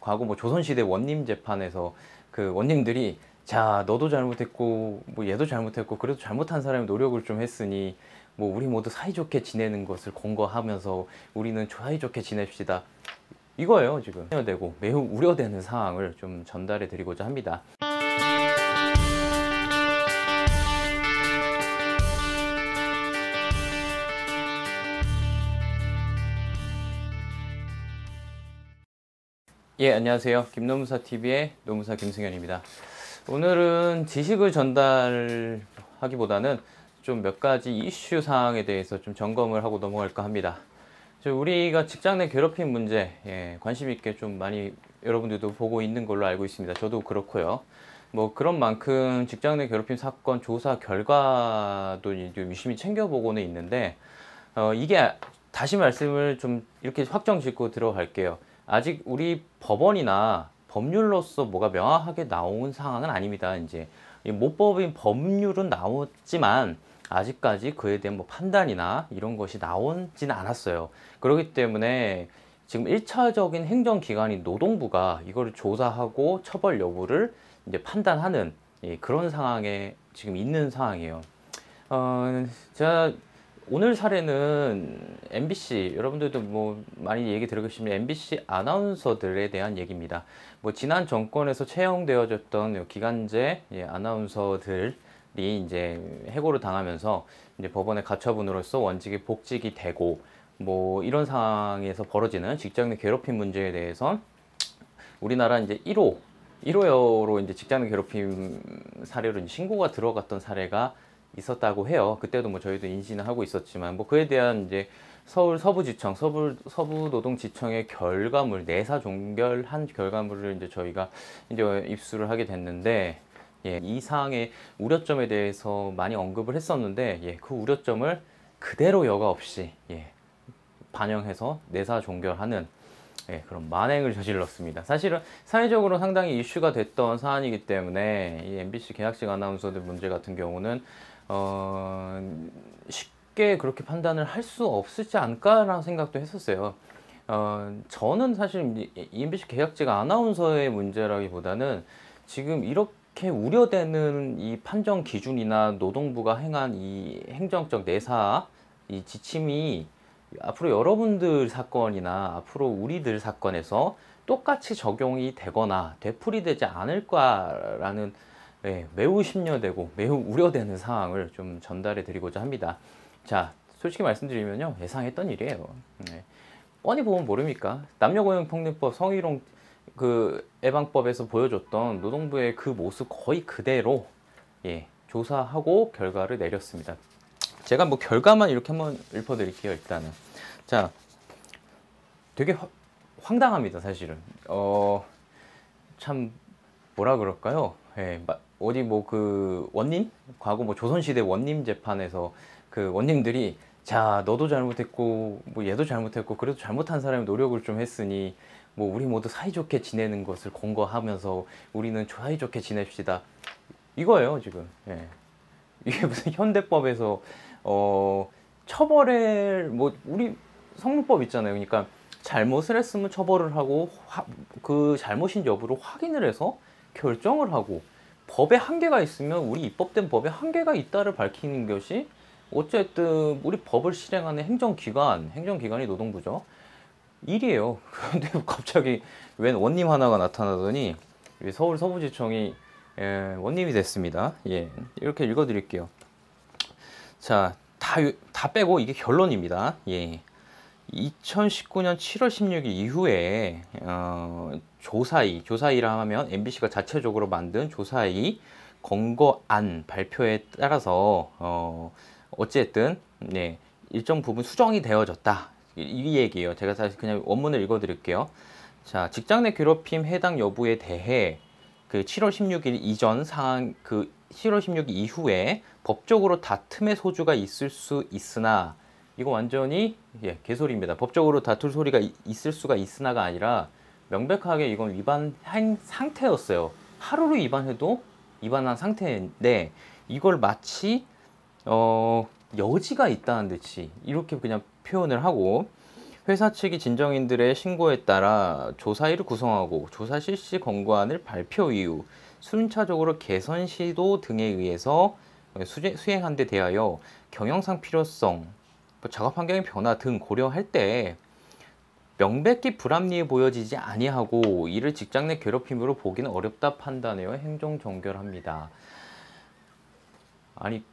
과거 뭐 조선시대 원님 재판에서 그 원님들이 자 너도 잘못했고 뭐 얘도 잘못했고 그래도 잘못한 사람이 노력을 좀 했으니 뭐 우리 모두 사이좋게 지내는 것을 권고하면서 우리는 사이좋게 지냅시다 이거예요. 지금 되고 매우 우려되는 상황을 좀 전달해 드리고자 합니다. 예, 안녕하세요. 김노무사TV의 노무사 김승현입니다. 오늘은 지식을 전달하기보다는 좀 몇 가지 이슈 사항에 대해서 좀 점검을 하고 넘어갈까 합니다. 우리가 직장 내 괴롭힘 문제, 관심 있게 좀 많이 여러분들도 보고 있는 걸로 알고 있습니다. 저도 그렇고요. 뭐 그런 만큼 직장 내 괴롭힘 사건 조사 결과도 좀 유심히 챙겨보고는 있는데, 이게 다시 말씀을 좀 이렇게 확정 짓고 들어갈게요. 아직 우리 법원이나 법률로서 뭐가 명확하게 나온 상황은 아닙니다. 이제 모법인 법률은 나왔지만 아직까지 그에 대한 뭐 판단이나 이런 것이 나오지는 않았어요. 그렇기 때문에 지금 1차적인 행정기관인 노동부가 이거를 조사하고 처벌 여부를 이제 판단하는 그런 상황에 지금 있는 상황이에요. 제가 오늘 사례는 MBC, 여러분들도 뭐 많이 얘기 들으시면 MBC 아나운서들에 대한 얘기입니다. 뭐 지난 정권에서 채용되어졌던 기간제 아나운서들이 이제 해고를 당하면서 이제 법원의 가처분으로서 원직이 복직이 되고 뭐 이런 상황에서 벌어지는 직장 내 괴롭힘 문제에 대해서 우리나라 이제 1호로 이제 직장 내 괴롭힘 사례로 이제 신고가 들어갔던 사례가 있었다고 해요. 그때도 뭐 저희도 인지는 하고 있었지만 뭐 그에 대한 이제 서울 서부지청, 서부노동지청의 결과물, 내사 종결한 결과물을 이제 저희가 이제 입수를 하게 됐는데, 이 사항의 우려점에 대해서 많이 언급을 했었는데, 그 우려점을 그대로 여과 없이 반영해서 내사 종결하는 그런 만행을 저질렀습니다. 사실은 사회적으로 상당히 이슈가 됐던 사안이기 때문에 이 MBC 계약직 아나운서들 문제 같은 경우는 쉽게 그렇게 판단을 할 수 없지 않을까라는 생각도 했었어요. 저는 사실 이 MBC 계약직 아나운서의 문제라기보다는 지금 이렇게 우려되는 이 판정 기준이나 노동부가 행한 이 행정적 내사 이 지침이 앞으로 여러분들 사건이나 앞으로 우리들 사건에서 똑같이 적용이 되거나 되풀이되지 않을까라는 매우 심려되고 매우 우려되는 상황을 좀 전달해 드리고자 합니다. 자, 솔직히 말씀드리면요, 예상했던 일이에요. 뻔히 보면 모릅니까? 남녀고용평등법 성희롱 그 예방법에서 보여줬던 노동부의 그 모습 거의 그대로 조사하고 결과를 내렸습니다. 제가 뭐 결과만 이렇게 한번 읊어드릴게요. 일단은 자, 되게 황당합니다. 사실은 참 뭐라 그럴까요? 어디 뭐 그 원님, 과거 뭐 조선시대 원님 재판에서 그 원님들이 자 너도 잘못했고 뭐 얘도 잘못했고 그래도 잘못한 사람이 노력을 좀 했으니 뭐 우리 모두 사이좋게 지내는 것을 권고하면서 우리는 사이좋게 지냅시다 이거예요. 지금 이게 무슨 현대법에서 처벌을 뭐 우리 성문법 있잖아요. 그러니까 잘못을 했으면 처벌을 하고 그 잘못인 여부를 확인을 해서 결정을 하고, 법에 한계가 있으면 우리 입법된 법에 한계가 있다를 밝히는 것이 어쨌든 우리 법을 실행하는 행정기관이 노동부죠. 일이에요. 그런데 갑자기 웬 원님 하나가 나타나더니 서울 서부지청이 원님이 됐습니다. 이렇게 읽어드릴게요. 자, 다 빼고 이게 결론입니다. 2019년 7월 16일 이후에 조사위라 하면 MBC가 자체적으로 만든 조사위 권고안 발표에 따라서 어쨌든 일정 부분 수정이 되어졌다 이 얘기예요. 제가 사실 그냥 원문을 읽어드릴게요. 자, 직장 내 괴롭힘 해당 여부에 대해 그 7월 16일 이전 상황, 그 7월 16일 이후에 법적으로 다툼의 소지가 있을 수 있으나, 이거 완전히 개소리입니다. 법적으로 다툴 소리가 있을 수가 있으나가 아니라 명백하게 이건 위반한 상태였어요. 하루를 위반한 상태인데 이걸 마치 여지가 있다는 듯이 이렇게 그냥 표현을 하고, 회사 측이 진정인들의 신고에 따라 조사위를 구성하고 조사 실시 권고안을 발표 이후 순차적으로 개선 시도 등에 의해서 수행한 데 대하여 경영상 필요성, 작업 환경의 변화 등 고려할 때 명백히 불합리해 보여지지 아니하고 이를 직장 내 괴롭힘으로 보기는 어렵다 판단하여 행정 종결합니다. 아니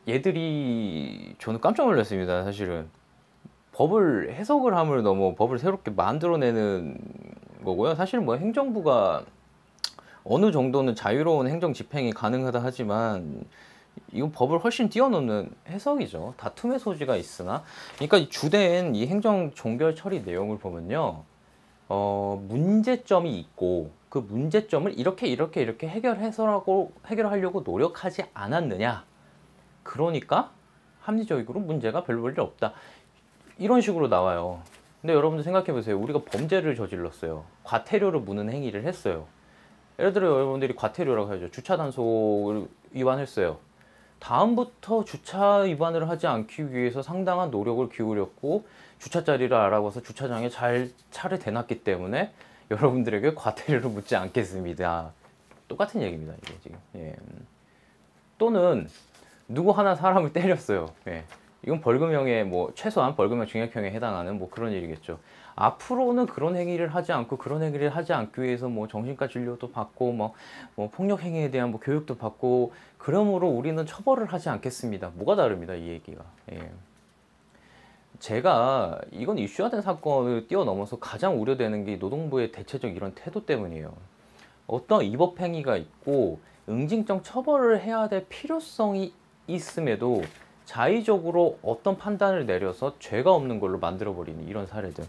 얘들이 저는 깜짝 놀랐습니다. 사실은 법을 해석을 함을 넘어 법을 새롭게 만들어내는 거고요. 사실 뭐 행정부가 어느 정도는 자유로운 행정 집행이 가능하다 하지만 이건 법을 훨씬 뛰어넘는 해석이죠. 다툼의 소지가 있으나, 그러니까 이 주된 이 행정 종결 처리 내용을 보면요, 문제점이 있고 그 문제점을 이렇게 해결하려고 노력하지 않았느냐. 그러니까 합리적으로 문제가 별 볼 일 없다. 이런 식으로 나와요. 근데 여러분들 생각해 보세요. 우리가 범죄를 저질렀어요. 과태료를 무는 행위를 했어요. 예를 들어 여러분들이 과태료라고 하죠. 주차 단속을 위반했어요. 다음부터 주차 위반을 하지 않기 위해서 상당한 노력을 기울였고 주차 자리를 알아봐서 주차장에 잘 차를 대놨기 때문에 여러분들에게 과태료를 묻지 않겠습니다. 똑같은 얘기입니다. 이게 지금. 예. 또는 누구 하나 사람을 때렸어요. 예. 이건 벌금형에 뭐 최소한 벌금형 징역형에 해당하는 뭐 그런 일이겠죠. 앞으로는 그런 행위를 하지 않고 그런 행위를 하지 않기 위해서 뭐 정신과 진료도 받고 뭐 폭력 행위에 대한 뭐 교육도 받고 그러므로 우리는 처벌을 하지 않겠습니다. 뭐가 다릅니다, 이 얘기가. 예. 제가 이건 이슈화된 사건을 뛰어넘어서 가장 우려되는 게 노동부의 대체적 이런 태도 때문이에요. 어떤 위법 행위가 있고 응징적 처벌을 해야 될 필요성이 있음에도 자의적으로 어떤 판단을 내려서 죄가 없는 걸로 만들어버리는 이런 사례들.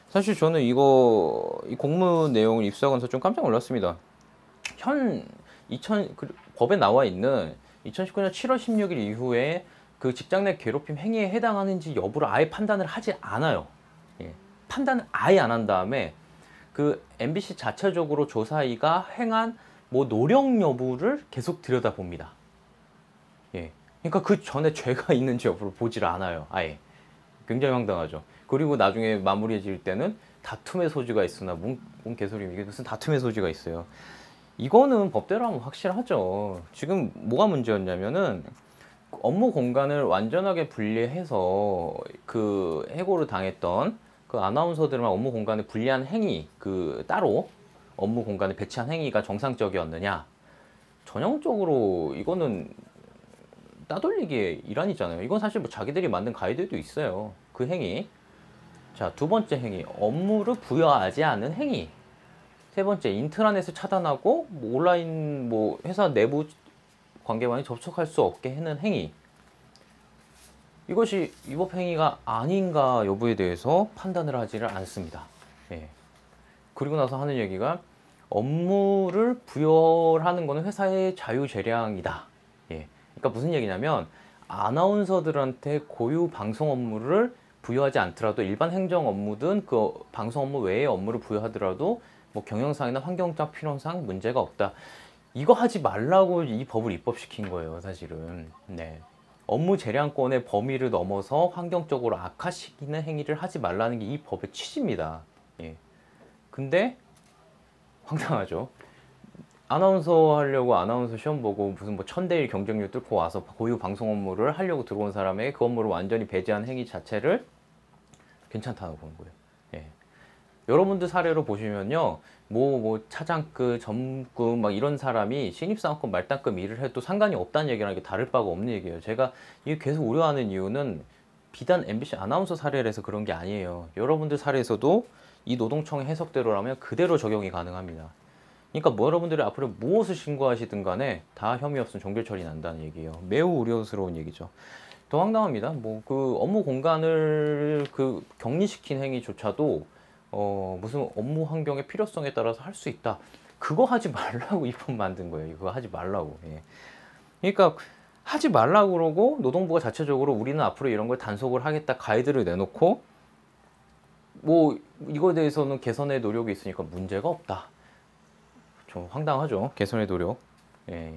사실 저는 이 공문 내용을 입수하면서 좀 깜짝 놀랐습니다. 법에 나와 있는 2019년 7월 16일 이후에 그 직장 내 괴롭힘 행위에 해당하는지 여부를 아예 판단을 하지 않아요. 예. 판단을 아예 안 한 다음에 그 MBC 자체적으로 조사위가 행한 뭐 노력 여부를 계속 들여다봅니다. 예. 그러니까 그 전에 죄가 있는지 여부를 보질 않아요. 아예. 굉장히 황당하죠. 그리고 나중에 마무리해 질 때는 다툼의 소지가 있으나 뭔 개소리, 이게 무슨 다툼의 소지가 있어요. 이거는 법대로 하면 확실하죠. 지금 뭐가 문제였냐면은 업무 공간을 완전하게 분리해서 그 해고를 당했던 그 아나운서들만 업무 공간을 분리한 행위, 그 따로 업무 공간을 배치한 행위가 정상적이었느냐? 전형적으로 이거는 따돌리기의 일환이잖아요. 이건 사실 뭐 자기들이 만든 가이드도 있어요. 그 행위. 자, 두 번째 행위, 업무를 부여하지 않는 행위. 세 번째, 인트라넷을 차단하고 뭐 온라인 뭐 회사 내부 관계만이 접촉할 수 없게 하는 행위. 이것이 위법 행위가 아닌가 여부에 대해서 판단을 하지를 않습니다. 예. 그리고 나서 하는 얘기가 업무를 부여하는 것은 회사의 자유재량이다. 예. 그러니까 무슨 얘기냐면 아나운서들한테 고유 방송 업무를 부여하지 않더라도 일반 행정 업무든 그 방송 업무 외의 업무를 부여하더라도 뭐 경영상이나 환경적 필요상 문제가 없다. 이거 하지 말라고 이 법을 입법시킨 거예요, 사실은. 네. 업무 재량권의 범위를 넘어서 환경적으로 악화시키는 행위를 하지 말라는 게 이 법의 취지입니다. 예. 근데 황당하죠. 아나운서 하려고 아나운서 시험 보고 무슨 뭐 1000대1 경쟁률 뚫고 와서 고유 방송 업무를 하려고 들어온 사람에게 그 업무를 완전히 배제한 행위 자체를 괜찮다고 보는 거예요. 예. 여러분들 사례로 보시면요, 뭐 차장급, 점급 막 이런 사람이 신입사원급, 말단급 일을 해도 상관이 없다는 얘기랑 이게 다를 바가 없는 얘기예요. 제가 이게 계속 우려하는 이유는 비단 MBC 아나운서 사례에서 그런 게 아니에요. 여러분들 사례에서도 이 노동청의 해석대로라면 그대로 적용이 가능합니다. 그러니까 뭐 여러분들이 앞으로 무엇을 신고하시든 간에 다 혐의 없음 종결 처리 난다는 얘기예요. 매우 우려스러운 얘기죠. 더 황당합니다. 뭐 그 업무 공간을 그 격리시킨 행위조차도 무슨 업무 환경의 필요성에 따라서 할 수 있다. 그거 하지 말라고 입법 만든 거예요. 그거 하지 말라고. 예. 그러니까 하지 말라고 그러고 노동부가 자체적으로 우리는 앞으로 이런 걸 단속을 하겠다 가이드를 내놓고 뭐 이거에 대해서는 개선의 노력이 있으니까 문제가 없다. 좀 황당하죠. 개선의 노력. 예.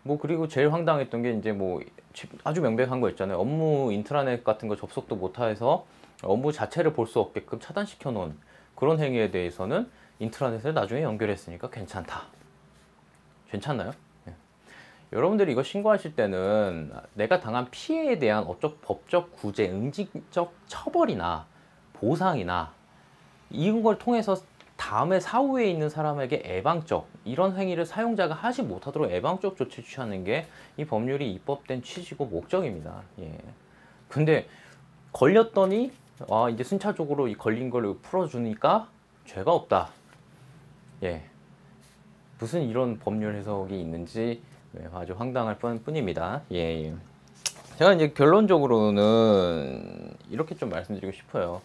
뭐 그리고 제일 황당했던 게 이제 뭐 아주 명백한 거 있잖아요. 업무 인트라넷 같은 거 접속도 못해서 업무 자체를 볼 수 없게끔 차단시켜 놓은 그런 행위에 대해서는 인트라넷에 나중에 연결했으니까 괜찮다. 괜찮나요? 예. 여러분들이 이거 신고하실 때는 내가 당한 피해에 대한 어적 법적 구제, 응징적 처벌이나 보상이나 이런 걸 통해서 다음에 사후에 있는 사람에게 예방적 이런 행위를 사용자가 하지 못하도록 예방적 조치 취하는 게 이 법률이 입법된 취지고 목적입니다. 예. 근데 걸렸더니 이제 순차적으로 이 걸린 걸 풀어주니까 죄가 없다. 예. 무슨 이런 법률 해석이 있는지 아주 황당할 뿐입니다. 예. 제가 이제 결론적으로는 이렇게 좀 말씀드리고 싶어요.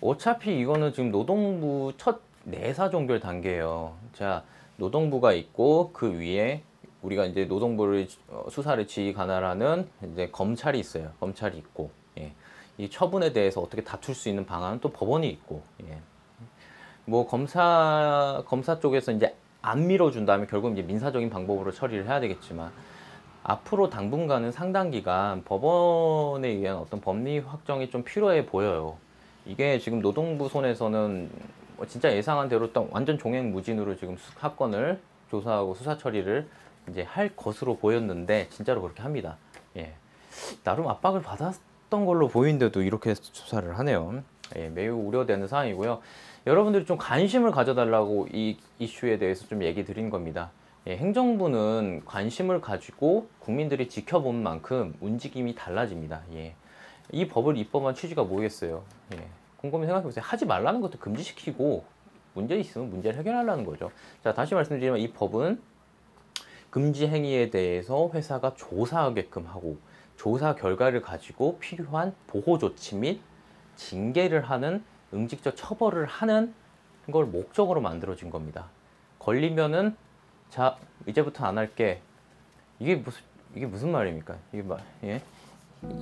어차피 이거는 지금 노동부 첫 내사 종결 단계예요. 자, 노동부가 있고 그 위에 우리가 이제 노동부를 수사를 지휘관할하는 이제 검찰이 있어요. 검찰이 있고, 예. 이 처분에 대해서 어떻게 다툴 수 있는 방안은 또 법원이 있고, 예. 뭐 검사 쪽에서 이제 안 밀어준다면 결국 이제 민사적인 방법으로 처리를 해야 되겠지만 앞으로 당분간은 상당 기간 법원에 의한 어떤 법리 확정이 좀 필요해 보여요. 이게 지금 노동부 손에서는 진짜 예상한 대로 딱 완전 종횡무진으로 지금 사건을 조사하고 수사 처리를 이제 할 것으로 보였는데 진짜로 그렇게 합니다. 예. 나름 압박을 받았던 걸로 보이는데도 이렇게 수사를 하네요. 예, 매우 우려되는 사항이고요. 여러분들이 좀 관심을 가져달라고 이 이슈에 대해서 좀 얘기 드린 겁니다. 예, 행정부는 관심을 가지고 국민들이 지켜본 만큼 움직임이 달라집니다. 예. 이 법을 입법한 취지가 뭐겠어요? 예. 곰곰이 생각해보세요. 하지 말라는 것도 금지시키고 문제 있으면 문제를 해결하려는 거죠. 자, 다시 말씀드리면 이 법은 금지 행위에 대해서 회사가 조사하게끔 하고 조사 결과를 가지고 필요한 보호 조치 및 징계를 하는 응직적 처벌을 하는 걸 목적으로 만들어진 겁니다. 걸리면은 자 이제부터 안 할게. 이게 무슨 말입니까? 예?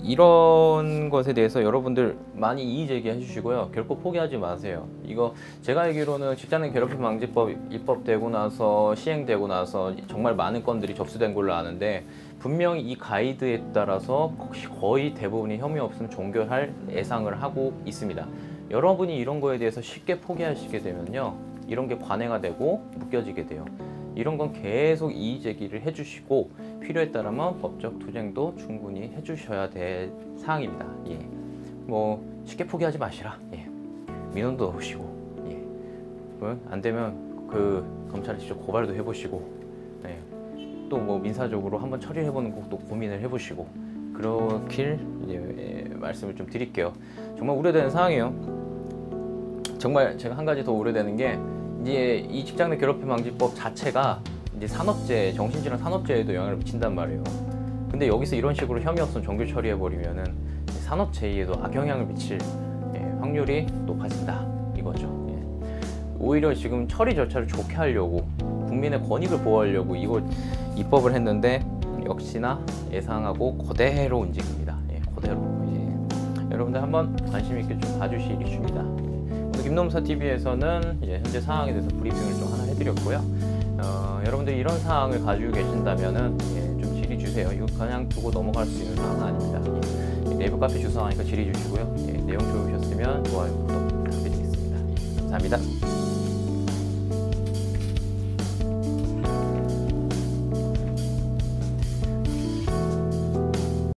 이런 것에 대해서 여러분들 많이 이의 제기해 주시고요. 결코 포기하지 마세요. 이거 제가 알기로는 직장내 괴롭힘 방지법 입법되고 나서 시행되고 나서 정말 많은 건들이 접수된 걸로 아는데 분명히 이 가이드에 따라서 거의 대부분이 혐의 없음 종결할 예상을 하고 있습니다. 여러분이 이런 거에 대해서 쉽게 포기하시게 되면요. 이런 게 관행화되고 묶여지게 돼요. 이런 건 계속 이의 제기를 해주시고 필요에 따르면 법적 투쟁도 충분히 해주셔야 될 사항입니다. 예. 뭐 쉽게 포기하지 마시라. 예. 민원도 넣으시고, 예. 안 되면 그 검찰에 직접 고발도 해보시고, 예. 또 뭐 민사적으로 한번 처리를 해보는 것도 고민을 해보시고 그렇길 말씀을 좀 드릴게요. 정말 우려되는 상황이에요. 정말 제가 한 가지 더 우려되는 게 이제 이 직장 내 괴롭힘 방지법 자체가 이제 산업재해, 정신질환 산업재해에도 영향을 미친단 말이에요. 근데 여기서 이런 식으로 혐의 없음 종결 처리해 버리면은 산업재해에도 악영향을 미칠 확률이 높아진다 이거죠. 예. 오히려 지금 처리 절차를 좋게 하려고 국민의 권익을 보호하려고 이걸 입법을 했는데 역시나 예상하고 그대로 움직입니다. 예, 그대로. 예. 여러분들 한번 관심 있게 좀 봐주실 이슈입니다. 오늘 김노무사TV에서는 현재 상황에 대해서 브리핑을 좀 하나 해드렸고요. 여러분들이 이런 사항을 가지고 계신다면은 좀 질의 주세요. 이거 그냥 두고 넘어갈 수 있는 사항은 아닙니다. 예. 네이버 카페 주소하니까 질의 주시고요. 내용 좋으셨으면 좋아요, 구독 부탁드리겠습니다. 감사합니다.